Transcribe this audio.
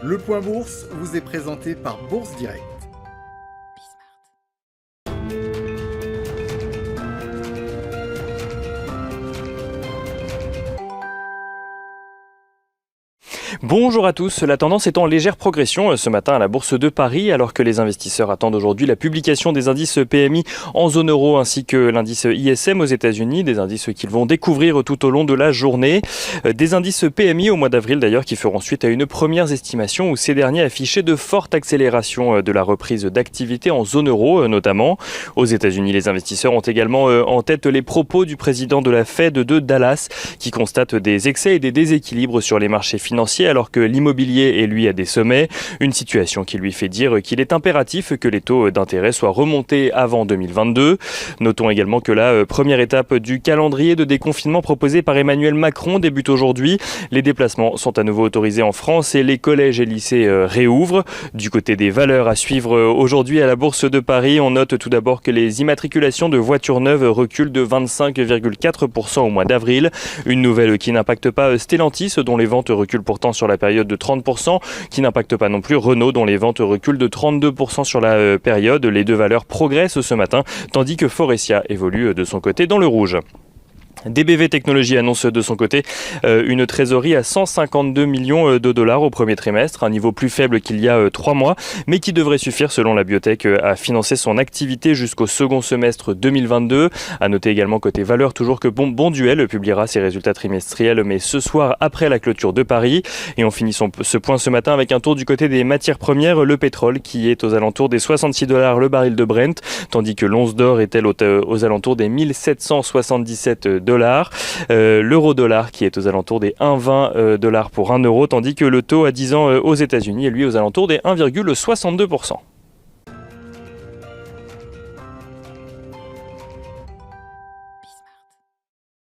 Le Point Bourse vous est présenté par Bourse Direct. Bonjour à tous, la tendance est en légère progression ce matin à la Bourse de Paris alors que les investisseurs attendent aujourd'hui la publication des indices PMI en zone euro ainsi que l'indice ISM aux États-Unis, des indices qu'ils vont découvrir tout au long de la journée. Des indices PMI au mois d'avril d'ailleurs qui feront suite à une première estimation où ces derniers affichaient de fortes accélérations de la reprise d'activité en zone euro notamment. Aux États-Unis, les investisseurs ont également en tête les propos du président de la Fed de Dallas qui constate des excès et des déséquilibres sur les marchés financiers alors que l'immobilier est lui à des sommets, une situation qui lui fait dire qu'il est impératif que les taux d'intérêt soient remontés avant 2022. Notons également que la première étape du calendrier de déconfinement proposé par Emmanuel Macron débute aujourd'hui. Les déplacements sont à nouveau autorisés en France et les collèges et lycées réouvrent. Du côté des valeurs à suivre aujourd'hui à la Bourse de Paris, on note tout d'abord que les immatriculations de voitures neuves reculent de 25,4% au mois d'avril. Une nouvelle qui n'impacte pas Stellantis dont les ventes reculent pourtant sur la période de 30%, qui n'impacte pas non plus Renault dont les ventes reculent de 32% sur la période. Les deux valeurs progressent ce matin, tandis que Faurecia évolue de son côté dans le rouge. DBV Technologies annonce de son côté une trésorerie à 152 millions de dollars au premier trimestre, un niveau plus faible qu'il y a 3 mois, mais qui devrait suffire selon la biotech à financer son activité jusqu'au second semestre 2022. À noter également côté valeur toujours que Bonduelle publiera ses résultats trimestriels, mais ce soir après la clôture de Paris. Et on finit ce point ce matin avec un tour du côté des matières premières, le pétrole qui est aux alentours des 66 dollars le baril de Brent, tandis que l'once d'or est elle aux alentours des 1777 dollars. L'euro-dollar qui est aux alentours des 1,20 dollars pour 1 euro, tandis que le taux à 10 ans aux États-Unis est lui aux alentours des 1,62%.